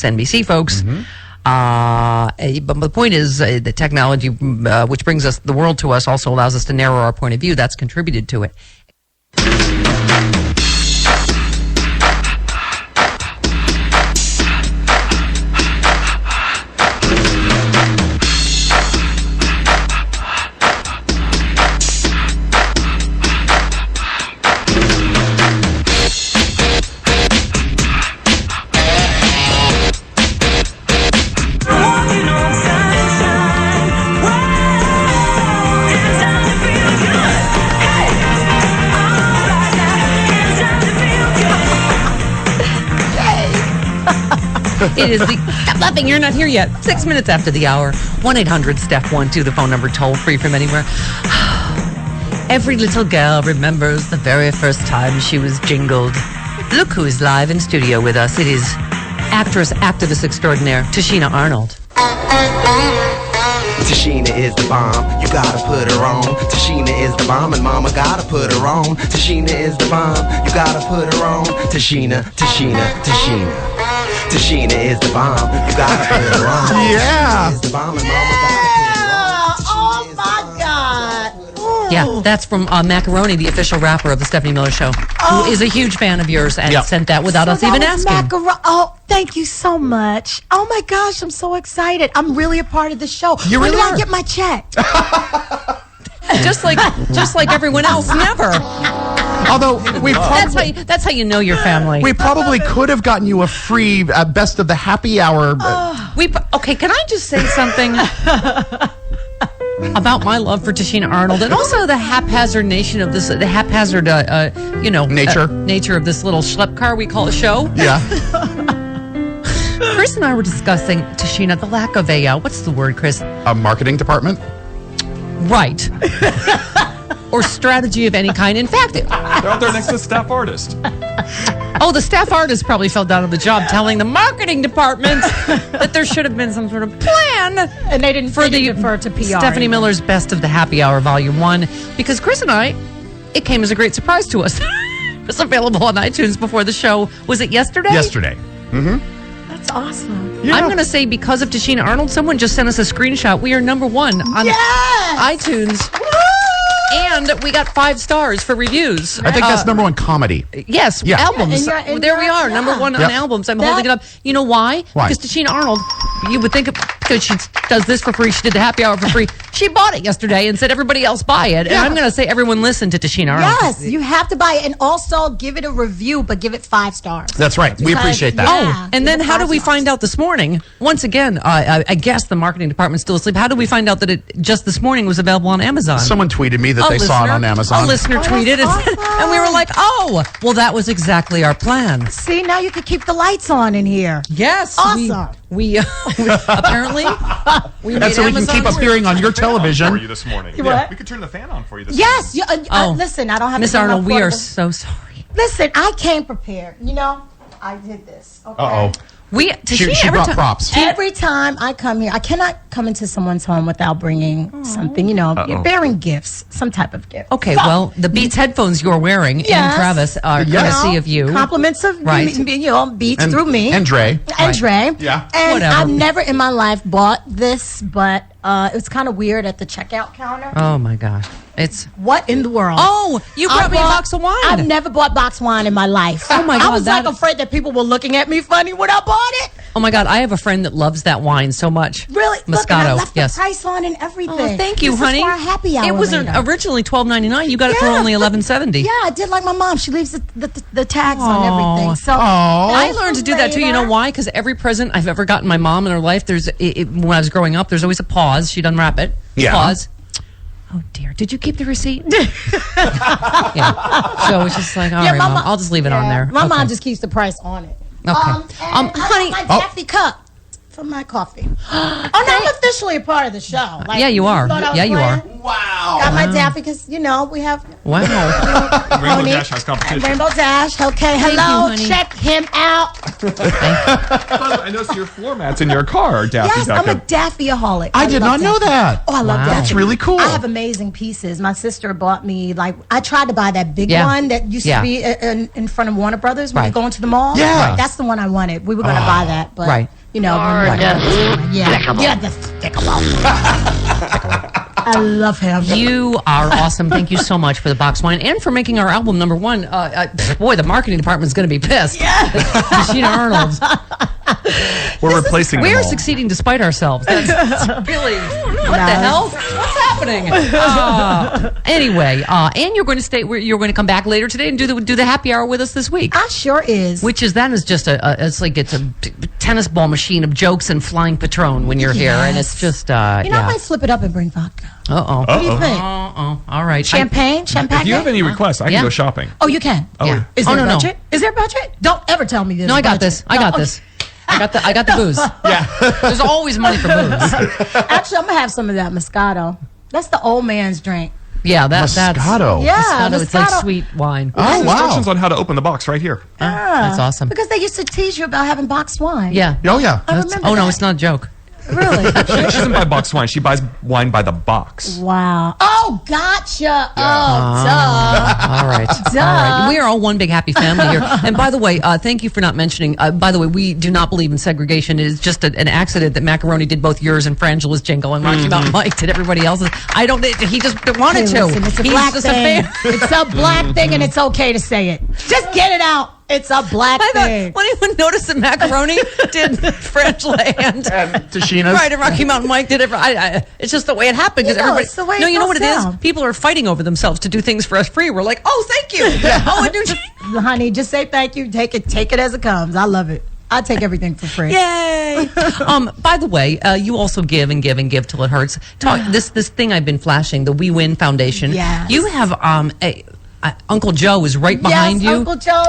NBC folks. But the point is, the technology, which brings us the world to us, also allows us to narrow our point of view. That's contributed to it. It is the... Stop laughing, you're not here yet. 6 minutes after the hour. 1-800-STEP-12, the phone number, toll free from anywhere. Every little girl remembers the very first time she was jingled. Look who is live in studio with us. It is actress, activist extraordinaire, Stephiane Arnold. Tashina is the bomb, you gotta put her on. Tashina is the bomb and mama gotta put her on. Tashina is the bomb, you gotta put her on. Tashina, Tashina, Tashina. Tashina is the bomb, you gotta put her on. Yeah. Tashina is the bomb and mama gotta put her on. Oh my God. Yeah, that's from Macaroni, the official rapper of the Stephanie Miller Show, who is a huge fan of yours and sent that without us even asking. Oh, thank you so much. Oh my gosh, I'm so excited. I'm really a part of the show. You when really do are. I get my check? just like everyone else, never. Although we probably, That's how you know your family. we probably could have gotten you a free best of the happy hour. Okay, can I just say something about my love for Stephiane Arnold and also the haphazard nature of this nature of this little schlep car we call a show? Yeah. Chris and I were discussing, Stephiane, the lack of a what's the word, Chris? A marketing department? Right. Or strategy of any kind. In fact, They're out there next to the staff artist. the staff artist probably fell down on the job telling the marketing department that there should have been some sort of plan. And they didn't refer to PR. Stephanie Miller's Best of the Happy Hour Volume 1. Because Chris and I, it came as a great surprise to us. It's available on iTunes before the show. Was it yesterday? Yesterday. That's awesome. Yeah. I'm going to say because of Stephiane Arnold, someone just sent us a screenshot. We are number 1 on iTunes. And we got 5 stars for reviews. I think that's number 1 comedy. Yes, Yeah. albums. And There we are, number 1 on Yep. albums. I'm holding it up. You know why? Why? Because Stephiane Arnold, you would think because she does this for free, she did the happy hour for free. She bought it yesterday and said everybody else buy it. And I'm going to say everyone listen to Stephiane Arnold. Yes, you have to buy it. And also give it a review, but give it 5 stars. That's right. We appreciate that. Yeah. And then Give it how did 5 we stars. find out this morning? Once again, I guess the marketing department's still asleep. How did we find out that it just this morning was available on Amazon? Someone tweeted me that they saw it on Amazon. A listener tweeted it, awesome. and we were like, "Oh, well, that was exactly our plan." See, now you can keep the lights on in here. Yes, Awesome. We apparently we And made so we can Amazon keep appearing on your For television. you this morning. What? We could turn the fan on for you this Yes. morning. Listen, I don't have Miss to turn Arnold, off we are portable- so sorry. Listen, I came prepared. You know, I did this. Okay. Uh-oh. She She every brought time- props. Every time I come here, I cannot come into someone's home without bringing something, you're bearing gifts, some type of gift. Okay, So, well, the Beats headphones you're wearing and Yes. Travis are courtesy of you. Compliments of Right. Beats And- through me. and Dre. And Dre. Yeah. And Whatever. I've never in my life bought this, but it was kind of weird at the checkout counter. Oh my gosh, it's What in the world? oh, you brought me a box of wine. I've never bought box wine in my life. Oh my I God, was that- like afraid that people were looking at me funny when I bought it. Oh my God, I have a friend that loves that wine so much. Really? Look, and I Moscato, left yes. the price on and everything. Oh, thank you, This honey. is for our happy hour It was later. originally $12.99. You got it for Yeah, only but- $11.70. Yeah, I did like my mom. She leaves the tags on Aw. everything. So I learned to do that too. You know why? Because every present I've ever gotten my mom in her life, when I was growing up, there's always a pause. She'd unwrap it. Yeah. Pause. Oh dear, did you keep the receipt? Yeah. So it's just like, all right, Mom, I'll just leave it on there. My mom Okay. just keeps the price on it. Okay. And Honey, I got my Jeffy cup for my coffee. Oh, no, I'm officially a part of the show. Like, Yeah, you are. thought I was Yeah, you are. playing? Wow. Got my Daffy because, we have Wow. Rainbow Pony. Dash has competition. Rainbow Dash. Okay, Thank hello. you, honey. Check him out. I noticed your floor mats in your car are Daffy Yes, I'm a Duck. Daffy-aholic. I did love not know Daffy. that. Oh, I love Wow. Daffy. That's really cool. I have amazing pieces. My sister bought me, I tried to buy that big one that used to be in front of Warner Brothers when you go into the mall. Yeah. Right. That's the one I wanted. We were going to buy that, but, Right. I love him. You are awesome. Thank you so much for the box wine and for making our album number one. Boy, the marketing department is going to be pissed. Sheena Arnold. We're replacing them We're all. succeeding despite ourselves. That's really, what the hell? What's happening? Anyway, and you're going to stay. You're going to come back later today and do the happy hour with us this week. I sure is. Which is just it's a tennis ball machine of jokes and flying Patron when you're here, and it's just I might flip it up and bring vodka. Uh-oh. What do you think? All right. Champagne? If you have any requests, I can go shopping. Oh, you can? Oh, Yeah. Is there no, a budget? Is there a budget? Don't ever tell me this. No, I got this. I got this. I got the booze. Yeah. There's always money for booze. Actually, I'm going to have some of that Moscato. That's the old man's drink. Yeah, that's Moscato. Yeah, Moscato. It's like Moscato. sweet wine. Oh, Instructions wow. on how to open the box right here. That's awesome. Because they used to tease you about having boxed wine. Yeah. Oh, yeah. I That's- remember oh, no, that. it's not a joke. Really? She doesn't buy boxed wine. She buys wine by the box. Wow. Oh, gotcha. Oh, All right. Duh. All right. We are all one big happy family here. And by the way, thank you for not mentioning, by the way, we do not believe in segregation. It is just an accident that Macaroni did both yours and Frangela's jingle and Rocky Mountain Mike did everybody else's. He just wanted Hey, to. listen, it's a He's black just thing. a fan. It's a black thing, and it's okay to say it. Just get it out. It's a black thing. When anyone noticed that Macaroni did Frangela and Tashina's. right, and Rocky Mountain Mike did it. It's just the way it happened because everybody. it's the way no, it you know goes what it is? down. People are fighting over themselves to do things for us free. We're like, oh, thank you. Oh, Honey, just say thank you. Take it as it comes. I love it. I take everything for free. Yay! By the way, you also give and give and give till it hurts. This thing I've been flashing, the We Win Foundation. Yes. You have Uncle Joe is right behind yes, you. Uncle Joe.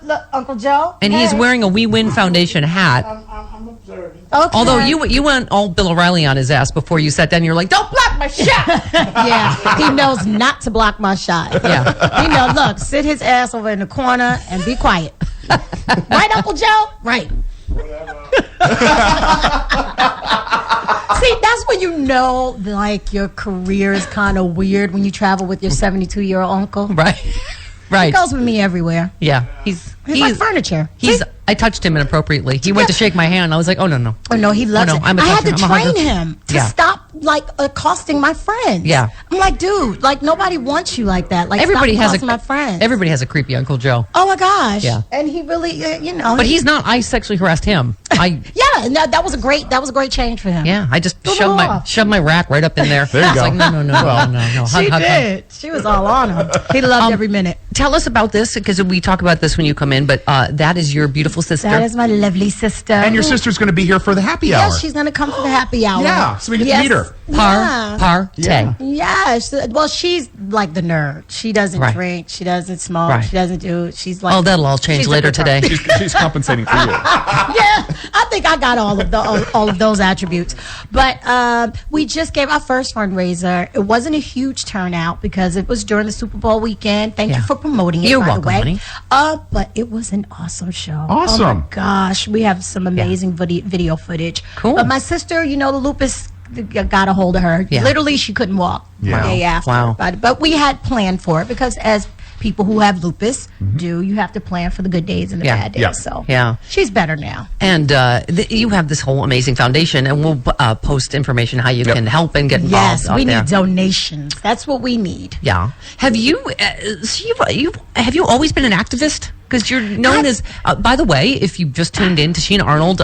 Look, Uncle Joe. And he's Hey. wearing a We Win Foundation hat. I'm observing. Okay. Although you went all Bill O'Reilly on his ass before you sat down. You're like, don't block my shot. Yeah, he knows not to block my shot. Yeah. He knows, look, sit his ass over in the corner and be quiet. Right, Uncle Joe? Right. See, that's when you know, like, your career is kind of weird when you travel with your 72-year-old uncle. Right. Right. He goes with me everywhere. Yeah. He's like furniture. I touched him inappropriately. He went to shake my hand. I was like, oh, no. Oh, no, he loves no, it. I'm a I had to toucher. I'm a train hugger. him to Yeah. stop, like, accosting my friends. Yeah. I'm like, dude, like, nobody wants you like that. Like, Everybody stop has accosting my friends. Everybody has a creepy Uncle Joe. Oh, my gosh. Yeah. And he really, But he's not. I sexually harassed him. Yeah, no, that was a great change for him. Yeah, I just Go shoved off. my rack right up in there. There you I was go. like, no. Hug, She hug, hug. did. She was all on him. He loved every minute. Tell us about this because we talk about this when you come in. But that is your beautiful sister. That is my lovely sister. And your sister's going to be here for the happy hour. Yes, she's going to come for the happy hour. Yeah, so we get to meet her. Partay. Yeah. Well, she's like the nerd. She doesn't Right. drink. She doesn't smoke. Right. She doesn't do. She's like. Oh, that'll all change she's a later good today. She's compensating for you. Yeah, I think I got all of those attributes. But we just gave our first fundraiser. It wasn't a huge turnout because it was during the Super Bowl weekend. Thank Yeah. you for promoting it. You're by welcome, the way. honey. But it was an awesome show. Awesome. Oh my gosh, we have some amazing video footage. Cool. But my sister, the lupus got a hold of her. Yeah. Literally, she couldn't walk the Yeah. day after. Wow. But we had planned for it because as people who have lupus do, you have to plan for the good days and the Yeah. bad days. Yeah. So Yeah. she's better now. And you have this whole amazing foundation, and we'll post information how you can help and get involved. Yes, out we there. need donations. That's what we need. Yeah. Have you? Have you always been an activist? Because you're known as. By the way, if you just tuned in to Stephiane Arnold,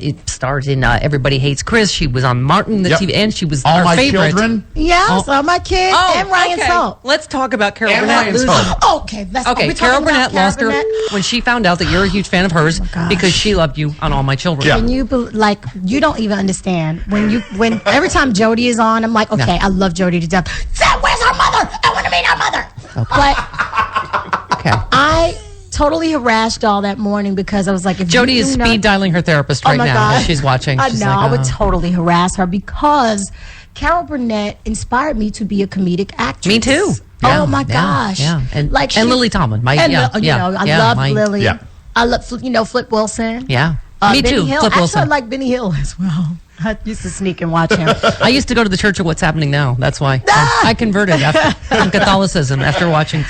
it stars in Everybody Hates Chris. She was on Martin the Yep. TV, and she was All our my favorite. children. Yes, all my kids and Ryan okay. Salt. Let's talk about Carol And Burnett. Ryan's losing- home. Okay, let's Okay, we Carol talking about Burnett Carol lost her Burnett? when she found out that you're a huge fan of hers gosh. because she loved you on All My Children. Yeah. And you don't even understand when every time Jodie is on, I'm like, okay, Yeah. I love Jodie to death. Sam, where's her mother? I want to meet her mother. But Okay. I totally harassed all that morning because I was like, if Jody you is do not- speed dialing her therapist Oh right my now God. as she's watching. I She's know. like, I would "Oh." totally harass her because Carol Burnett inspired me to be a comedic actress. Me too. Oh Yeah, my yeah, gosh. yeah. And like and Lily Tomlin. I love Lily. Yeah. I love Flip Wilson. Yeah. Me Benny too. Hill. Flip Actually, I Wilson. like Benny Hill as well. I used to sneak and watch him. I used to go to the Church of What's Happening Now. That's why I converted from Catholicism after watching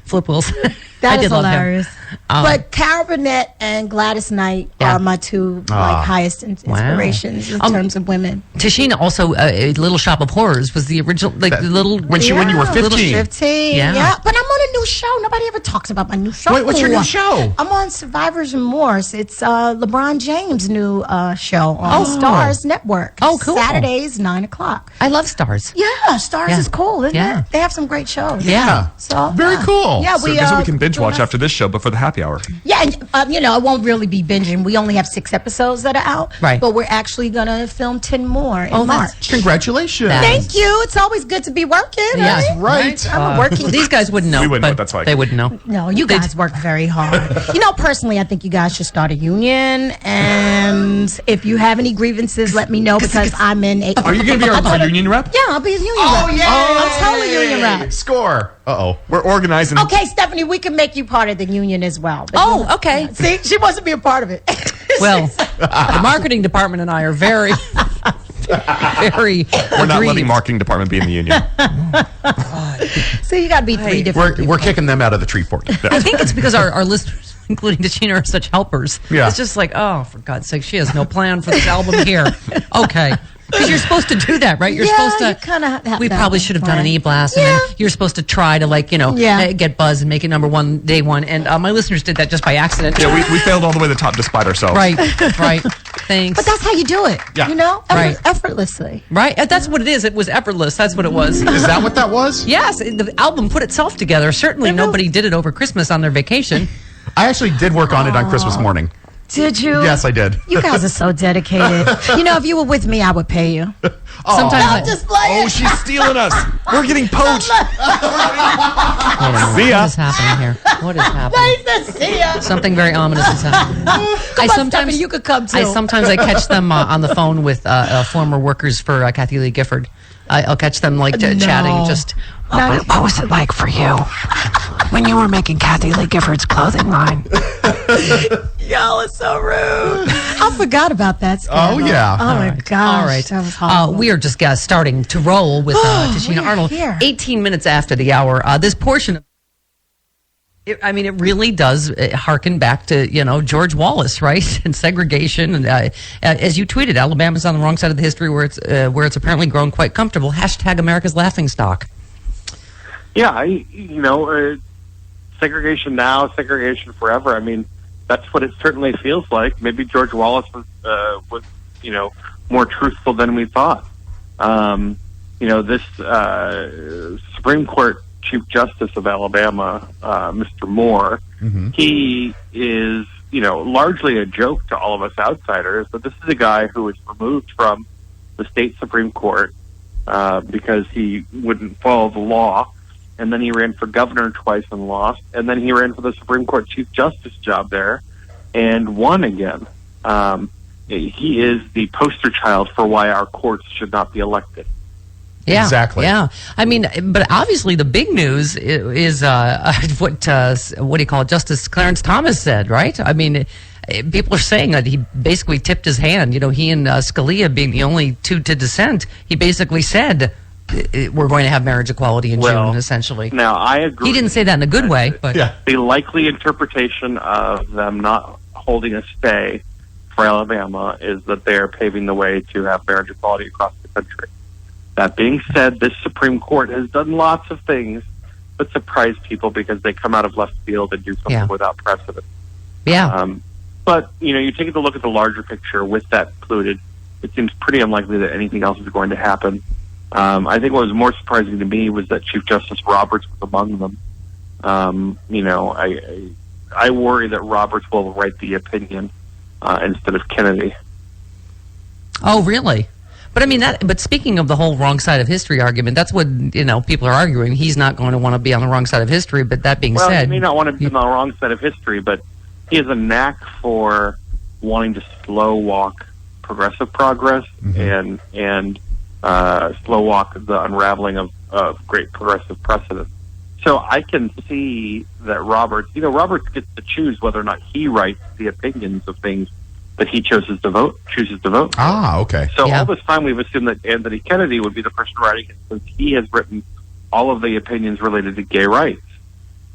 Flip Wilson. That I is did love him. hilarious. But Carol Burnett and Gladys Knight Yeah. are my two highest inspirations in terms of women. Tashina also, Little Shop of Horrors was the original, like the little when you were 15. 15. Yeah. Yeah. But I'm on a new show. Nobody ever talks about my new show. Wait, what's your new show? I'm on Survivor's Remorse. It's LeBron James' new show on Stars Network. Oh, cool. Saturdays, 9 o'clock. I love Stars. Yeah, Stars Yeah. is cool, isn't Yeah. it? They have some great shows. Yeah. So Very cool. Yeah, So we guess what we can binge watch doing after this show, but for the happy hour. Yeah, and it won't really be binging. We only have 6 episodes that are out. Right. But we're actually going to film 10 more in March. Congratulations. Thanks. Thank you. It's always good to be working. Yeah. right? Right. I'm working. These guys wouldn't know. We wouldn't know but what that's like. They wouldn't know. No, you guys work very hard. Personally, I think you guys should start a union. And if you have any grievances, let me know because I'm in a. Are you going to be our union rep? Yeah, I'll be a union Oh, rep. yeah. I'm totally union rep. Score. Uh-oh. We're organizing. Okay, Stephanie, we can make you part of the union as well. But Oh, okay. See, she wants to be a part of it. Well, the marketing department and I are very, very We're not agreed. letting marketing department be in the union. See, you got to be 3 different. We're kicking them out of the tree for you. I think it's because our listeners, including Tashina, are such helpers. Yeah. It's just like, oh, for God's sake, she has no plan for this album here. Okay. Because you're supposed to do that, right? You're Yeah, supposed you to. kinda have we that probably should have done an plan. e-blast, and Yeah. then you're supposed to try to, get buzz and make it number one day one. And my listeners did that just by accident. Yeah, we failed all the way to the top despite ourselves. Right, right. Thanks. But that's how you do it. Yeah. Right. Effortlessly. Right? That's what it is. It was effortless. That's what it was. Is that what that was? Yes, the album put itself together. Certainly nobody did it over Christmas on their vacation. I actually did work on it on Christmas morning. Did you? Yes, I did. You guys are so dedicated. If you were with me, I would pay you. Sometimes I'm just playing. Oh, she's stealing us. We're getting poached. Wait a minute. See ya. What is happening here? What is happening? See ya. Something very ominous is happening. Stephanie, you could come too. I catch them on the phone with former workers for Kathy Lee Gifford. I'll catch them chatting. Just what was it like for you when you were making Kathy Lee Gifford's clothing line? Y'all are so rude. I forgot about that. Scandal. Oh, yeah. Oh my gosh. All right. That was horrible. We are just starting to roll with Tashina we are Arnold. here. 18 minutes after the hour. This portion of it really does harken back to, George Wallace, right? And segregation. And as you tweeted, Alabama's on the wrong side of the history where it's apparently grown quite comfortable. # America's laughingstock. Yeah, segregation now, segregation forever. I mean, that's what it certainly feels like. Maybe George Wallace was more truthful than we thought. This Supreme Court Chief Justice of Alabama, Mr. Moore, he is, largely a joke to all of us outsiders, but this is a guy who was removed from the state Supreme Court because he wouldn't follow the law. And then he ran for governor twice and lost. And then he ran for the Supreme Court Chief Justice job there and won again. He is the poster child for why our courts should not be elected. Yeah, Exactly. Yeah, but obviously the big news is what do you call it? Justice Clarence Thomas said, right? People are saying that he basically tipped his hand. He and Scalia being the only two to dissent, he basically said we're going to have marriage equality in June, essentially. Now, I agree. He didn't say that in a good way, but Yeah. The likely interpretation of them not holding a stay for Alabama is that they are paving the way to have marriage equality across the country. That being said, this Supreme Court has done lots of things that surprise people because they come out of left field and do something without precedent. yeah. But, you take a look at the larger picture with that included, it seems pretty unlikely that anything else is going to happen. I think what was more surprising to me was that Chief Justice Roberts was among them. I worry that Roberts will write the opinion instead of Kennedy. Oh, really? But I mean But speaking of the whole wrong side of history argument, that's what people are arguing. He's not going to want to be on the wrong side of history. But that being Well, said, he may not want to be on the wrong side of history, but he has a knack for wanting to slow walk progressive progress and slow walk the unraveling of great progressive precedent. So I can see that Roberts gets to choose whether or not he writes the opinions of things that he chooses to vote. Ah, okay. So Yeah. all this time we've assumed that Anthony Kennedy would be the person writing it, since he has written all of the opinions related to gay rights.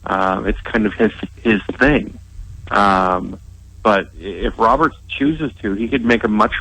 It's kind of his thing. But if Roberts chooses to, he could make a much